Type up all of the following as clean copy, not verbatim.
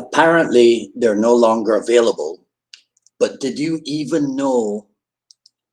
Apparently, they're no longer available. But did you even know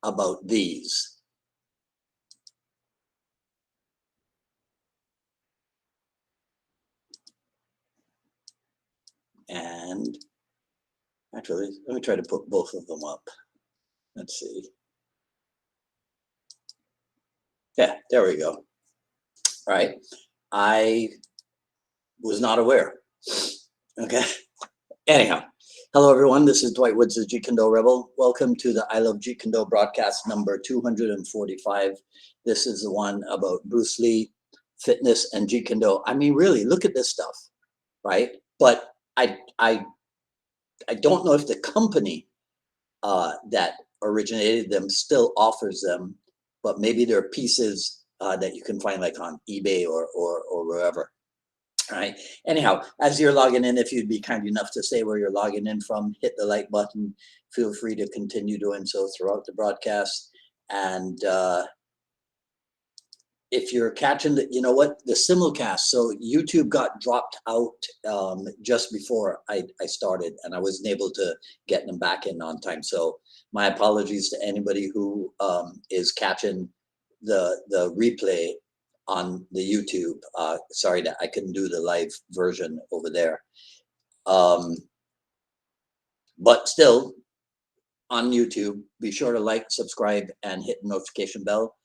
about these? And actually, let me try to put both of them up. Let's see. Yeah, there we go. All right. I was not aware. Okay. Anyhow, hello everyone. This is Dwight Woods, the Jeet Kune Do Rebel. Welcome to the I Love Jeet Kune Do broadcast number 245. This is the one about Bruce Lee, fitness, and Jeet Kune Do. I mean, really, look at this stuff, right? But I don't know if the company that originated them still offers them, but maybe there are pieces that you can find like on eBay or wherever. All right. Anyhow, as you're logging in, if you'd be kind enough to say where you're logging in from, hit the like button. Feel free to continue doing so throughout the broadcast. And if you're catching the, you know what, the simulcast. So YouTube got dropped out just before I started, and I wasn't able to get them back in on time. So my apologies to anybody who is catching the replay on the YouTube. Sorry that I couldn't do the live version over there. But still, on YouTube, be sure to like, subscribe, and hit the notification bell.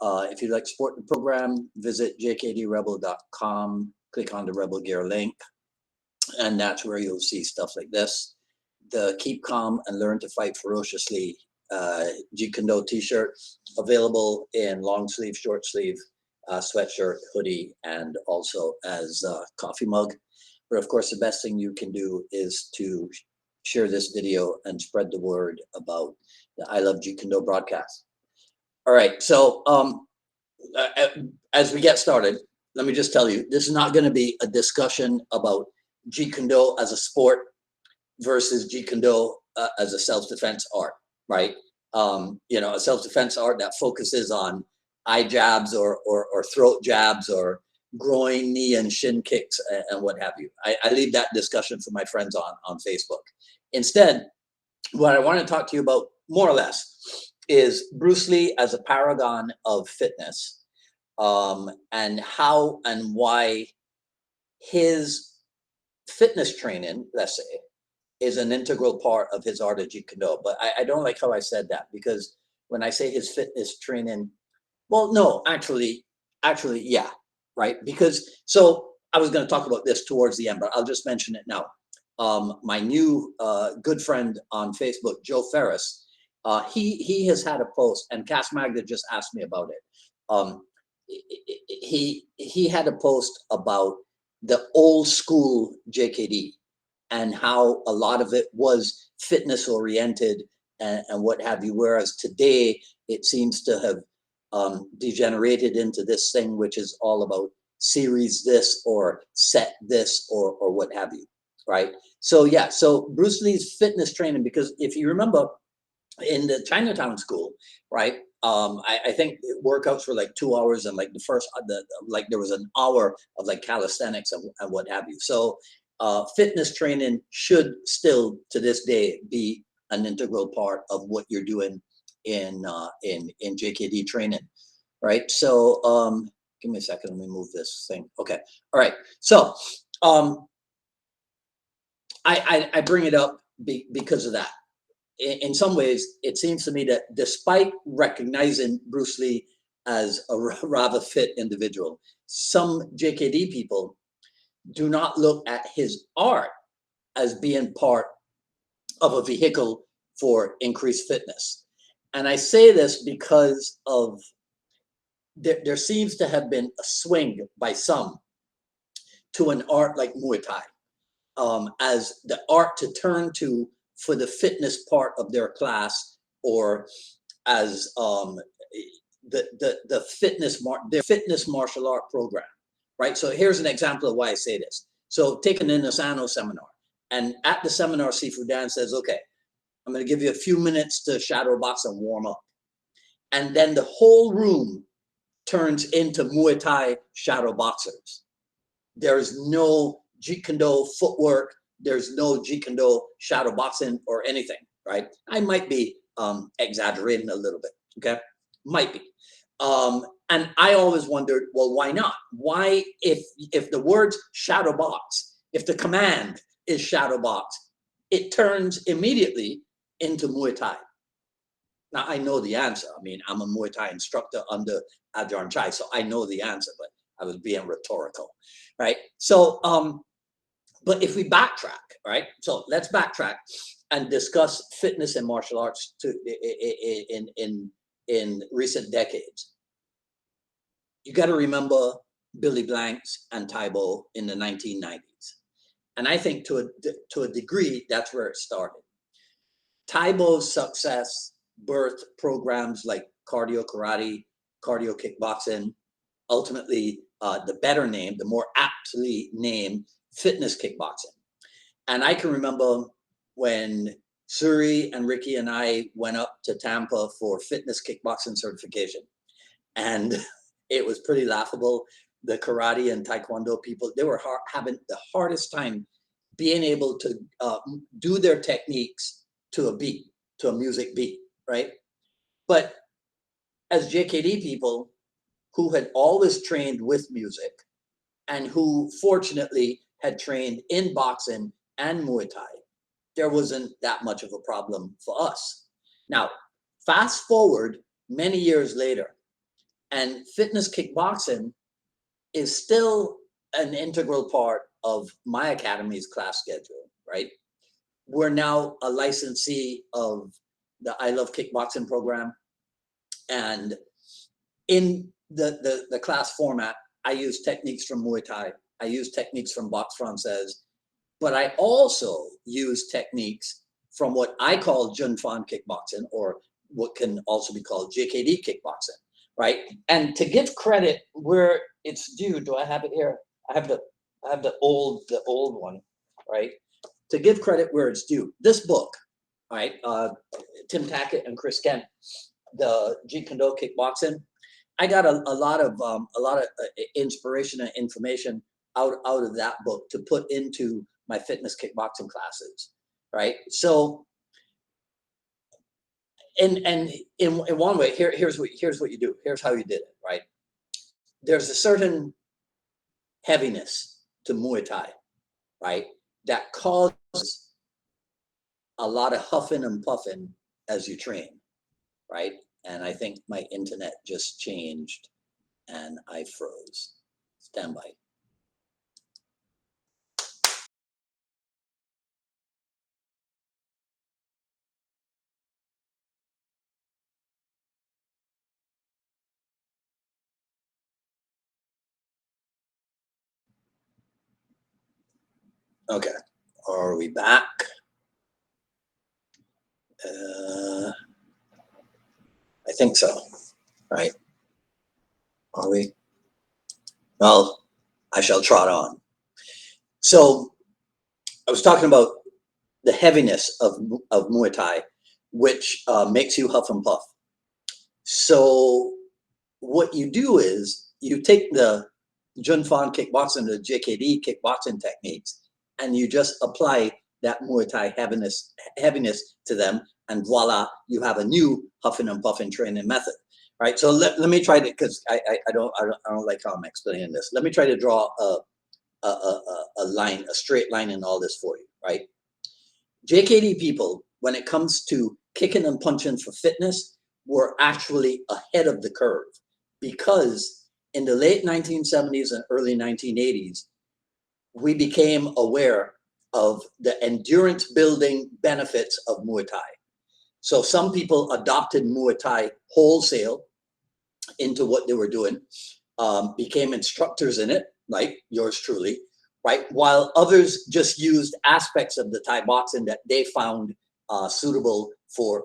If you'd like to support the program, visit jkdrebel.com, click on the Rebel Gear link, and that's where you'll see stuff like this. The Keep Calm and Learn to Fight Ferociously Jeet Kune Do t-shirt, available in long sleeve, short sleeve, sweatshirt, hoodie, and also as a coffee mug. But of course, the best thing you can do is to share this video and spread the word about the I Love Jeet Kune Do broadcast. All right, so as we get started, let me just tell you, this is not going to be a discussion about Jeet Kune Do as a sport versus Jeet Kune Do as a self-defense art, right? You know, a self-defense art that focuses on eye jabs or throat jabs or groin, knee, and shin kicks and what have you. I leave that discussion for my friends on Facebook. Instead, what I want to talk to you about, more or less, is Bruce Lee as a paragon of fitness, and how and why his fitness training, let's say, is an integral part of his art of Jeet Kune Do. But I don't like how I said that, because when I say his fitness training, well, no, actually, yeah, right? Because, so I was going to talk about this towards the end, but I'll just mention it now. My new good friend on Facebook, Joe Ferris, he has had a post, and Cass Magda just asked me about it. He had a post about the old school JKD and how a lot of it was fitness oriented and what have you, whereas today it seems to have degenerated into this thing which is all about series this or set this or what have you, right? So yeah, so Bruce Lee's fitness training, because if you remember in the Chinatown school, right, I think workouts were like 2 hours, and like the first like there was an hour of like calisthenics and what have you. So fitness training should still to this day be an integral part of what you're doing in JKD training, right? So give me a second, let me move this thing. Okay, all right. So I bring it up because of that. In some ways, it seems to me that despite recognizing Bruce Lee as a rather fit individual, some JKD people do not look at his art as being part of a vehicle for increased fitness. And I say this because of there seems to have been a swing by some to an art like Muay Thai as the art to turn to for the fitness part of their class, or as the fitness martial art program, right? So here's an example of why I say this. So take an Inasano seminar, and at the seminar, Sifu Dan says, okay, I'm going to give you a few minutes to shadow box and warm up. And then the whole room turns into Muay Thai shadow boxers. There is no Jeet Kune Do footwork. there's no Jeet Kune Do shadow boxing or anything, right? I might be exaggerating a little bit, okay? Might be. And I always wondered, well, why not? Why, if the words shadow box, if the command is shadow box, it turns immediately into Muay Thai. Now, I know the answer. I mean, I'm a Muay Thai instructor under Ajahn Chai, so I know the answer, but I was being rhetorical, right? So, but if we backtrack, right? So let's backtrack and discuss fitness and martial arts in recent decades. You got to remember Billy Blanks and Taibo in the 1990s. And I think to a degree, that's where it started. Taibo's success birthed programs like cardio karate, cardio kickboxing, ultimately the better name, the more aptly named fitness kickboxing. And I can remember when Suri and Ricky and I went up to Tampa for fitness kickboxing certification. And it was pretty laughable. The karate and taekwondo people, they were having the hardest time being able to do their techniques to a beat, to a music beat, right? But as JKD people who had always trained with music and who fortunately had trained in boxing and Muay Thai, there wasn't that much of a problem for us. Now, fast forward many years later, and fitness kickboxing is still an integral part of my academy's class schedule, right? We're now a licensee of the I Love Kickboxing program. And in the class format, I use techniques from Muay Thai. I use techniques from Boxe Française, but I also use techniques from what I call Jun Fan kickboxing, or what can also be called JKD kickboxing, right? And to give credit where it's due, do I have it here? I have the old one, right? To give credit where it's due, this book, right? Tim Tackett and Chris Kent, the Jeet Kune Do kickboxing. I got a lot of inspiration and information out of that book to put into my fitness kickboxing classes, right? So, and in one way, here's what you do. Here's how you did it, right? There's a certain heaviness to Muay Thai, right? That causes a lot of huffing and puffing as you train, right? And I think my internet just changed and I froze. Stand by. Okay, are we back? I think so, right? Are we? Well, I shall trot on. So I was talking about the heaviness of Muay Thai, which makes you huff and puff. So what you do is you take the Jun Fan kickboxing, the JKD kickboxing techniques, and you just apply that Muay Thai heaviness to them, and voila, you have a new huffing and puffing training method, right? So let me try to, because I don't like how I'm explaining this. Let me try to draw a line, a straight line in all this for you, right? JKD people, when it comes to kicking and punching for fitness, were actually ahead of the curve, because in the late 1970s and early 1980s, we became aware of the endurance building benefits of Muay Thai. So some people adopted Muay Thai wholesale into what they were doing, became instructors in it, like yours truly, right? While others just used aspects of the Thai boxing that they found suitable for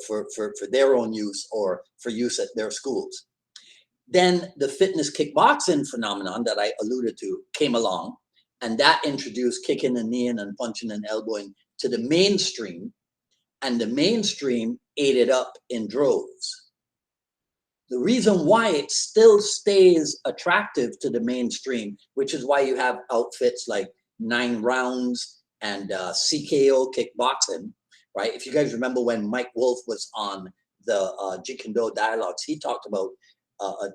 their own use or for use at their schools. Then the fitness kickboxing phenomenon that I alluded to came along, and that introduced kicking and kneeing and punching and elbowing to the mainstream, and the mainstream ate it up in droves. The reason why it still stays attractive to the mainstream, which is why you have outfits like 9 rounds and CKO kickboxing, right? If you guys remember when Mike Wolf was on the Jeet Kune Do Dialogues, he talked about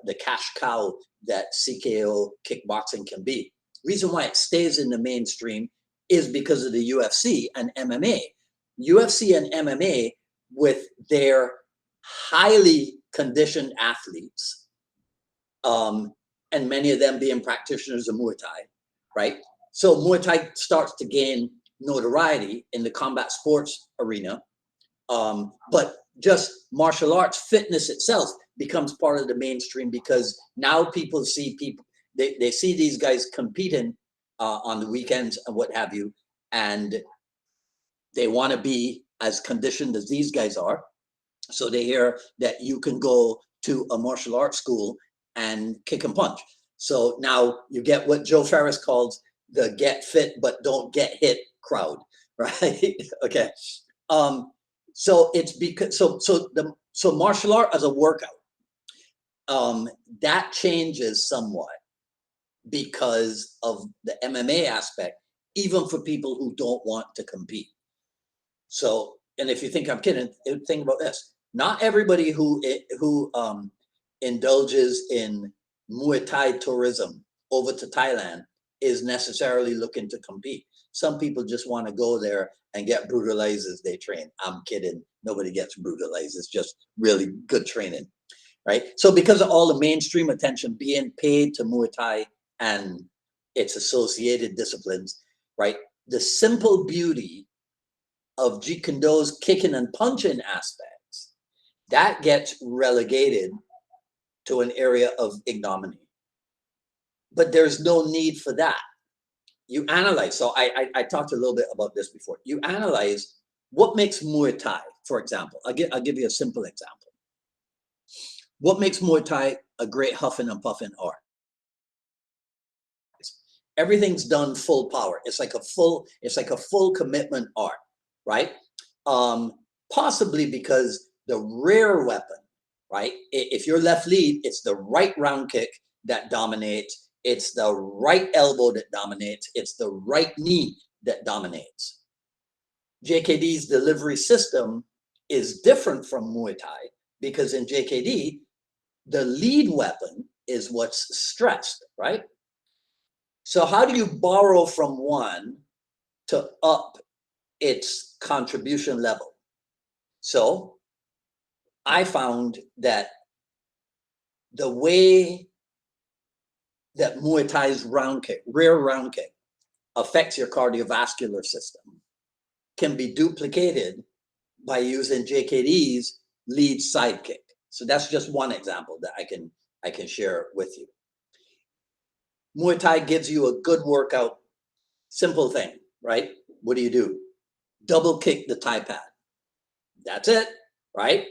the cash cow that CKO kickboxing can be. Reason why it stays in the mainstream is because of the UFC and MMA. UFC and MMA, with their highly conditioned athletes, and many of them being practitioners of Muay Thai, right? So Muay Thai starts to gain notoriety in the combat sports arena, but just martial arts fitness itself becomes part of the mainstream because now people see they see these guys competing on the weekends and what have you, and they want to be as conditioned as these guys are. So they hear that you can go to a martial arts school and kick and punch. So now you get what Joe Ferris calls the get fit but don't get hit crowd, right? Okay. So it's because so martial art as a workout, that changes somewhat because of the MMA aspect, even for people who don't want to compete. So, and if you think I'm kidding, think about this. Not everybody who indulges in Muay Thai tourism over to Thailand is necessarily looking to compete. Some people just want to go there and get brutalized as they train. I'm kidding. Nobody gets brutalized. It's just really good training, right? So because of all the mainstream attention being paid to Muay Thai and its associated disciplines, right? The simple beauty of Jeet Kune Do's kicking and punching aspects, that gets relegated to an area of ignominy. But there's no need for that. You analyze. So I talked a little bit about this before. You analyze what makes Muay Thai, for example. I'll give you a simple example. What makes Muay Thai a great huffing and puffing art? Everything's done full power. It's like a full commitment art, right? Possibly because the rear weapon, right? If you're left lead, it's the right round kick that dominates. It's the right elbow that dominates. It's the right knee that dominates. JKD's delivery system is different from Muay Thai because in JKD, the lead weapon is what's stressed, right? So how do you borrow from one to up its contribution level? So I found that the way that Muay Thai's round kick, rear round kick, affects your cardiovascular system can be duplicated by using JKD's lead side kick. So that's just one example that I can share with you. Muay Thai gives you a good workout. Simple thing, right? What do? Double kick the Thai pad. That's it, right?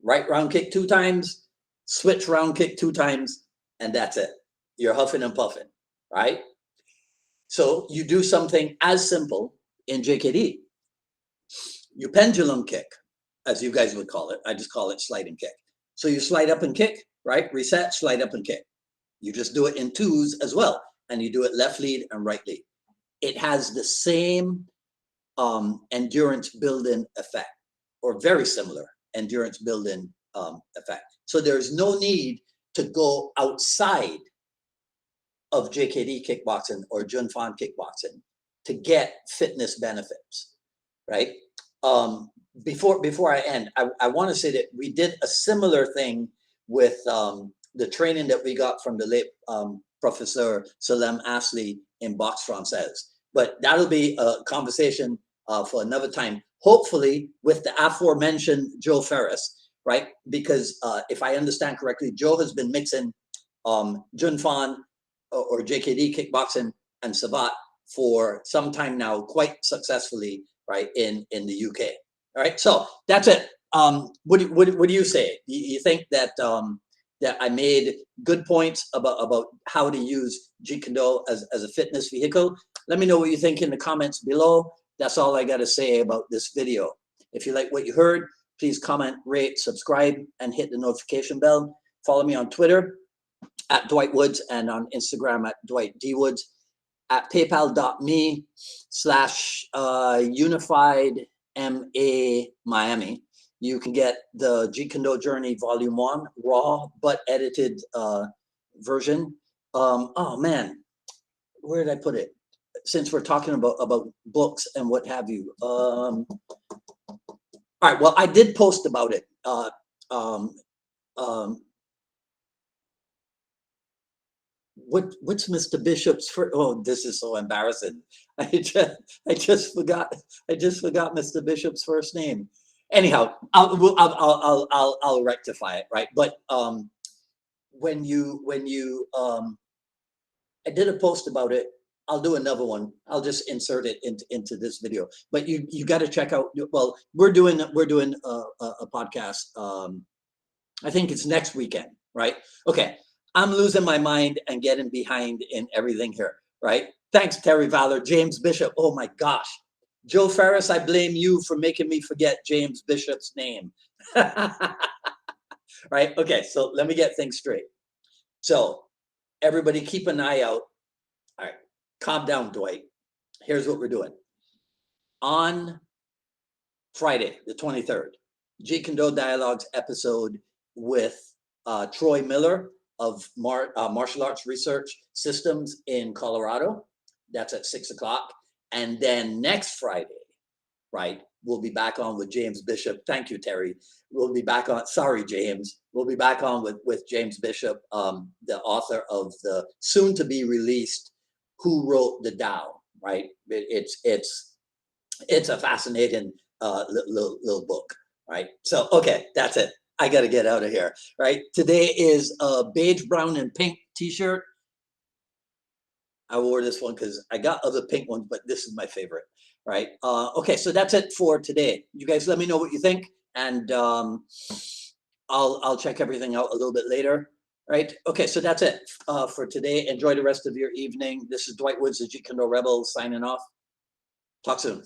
Right round kick 2 times, switch round kick 2 times, and that's it. You're huffing and puffing, right? So you do something as simple in JKD. You pendulum kick, as you guys would call it. I just call it sliding kick. So you slide up and kick, right? Reset, slide up and kick. You just do it in 2s as well. And you do it left lead and right lead. It has the same endurance building effect, or very similar endurance building effect. So there's no need to go outside of JKD kickboxing or Junfan kickboxing to get fitness benefits, right? Before I end, I want to say that we did a similar thing with the training that we got from the late Professor Salem Ashley in Boxe Française. But that'll be a conversation for another time, hopefully with the aforementioned Joe Ferris, right? Because if I understand correctly, Joe has been mixing Junfan or JKD kickboxing and Savate for some time now, quite successfully, right, in the UK. All right, so that's it. What do you say? You think that that I made good points about how to use Jeet Kune Do as a fitness vehicle? Let me know what you think in the comments below. That's all I got to say about this video. If you like what you heard, please comment, rate, subscribe, and hit the notification bell. Follow me on Twitter at Dwight Woods and on Instagram at Dwight D Woods. at paypal.me/unified Miami. You can get the Jeet Kune Do Journey Volume 1, raw but edited version. Oh man, where did I put it? Since we're talking about books and what have you. All right, well, I did post about it. What's Mr. Bishop's first? Oh, this is so embarrassing. I just forgot Mr. Bishop's first name. Anyhow, I'll rectify it, right? But when you I did a post about it. I'll do another one. I'll just insert it into this video. But you got to check out. Well, we're doing a podcast. I think it's next weekend, right? Okay. I'm losing my mind and getting behind in everything here, right? Thanks, Terry Valor, James Bishop. Oh my gosh. Joe Ferris, I blame you for making me forget James Bishop's name. Right? Okay, so let me get things straight. So everybody keep an eye out. All right, calm down, Dwight. Here's what we're doing. On Friday, the 23rd, Jeet Kune Do Dialogues episode with Troy Miller of Martial Arts Research Systems in Colorado. That's at 6 o'clock. And then next Friday, right, we'll be back on with James Bishop. Thank you, Terry. We'll be back on, sorry, James. We'll be back on with James Bishop, the author of the soon-to-be released Who Wrote the Tao, right? It's a fascinating little book, right? So, okay, that's it. I got to get out of here, right? Today is a beige, brown, and pink t-shirt. I wore this one because I got other pink ones, but this is my favorite, right? Okay, so that's it for today. You guys let me know what you think, and I'll check everything out a little bit later, right? Okay, so that's it for today. Enjoy the rest of your evening. This is Dwight Woods, the Jeet Kune Do Rebel, signing off. Talk soon.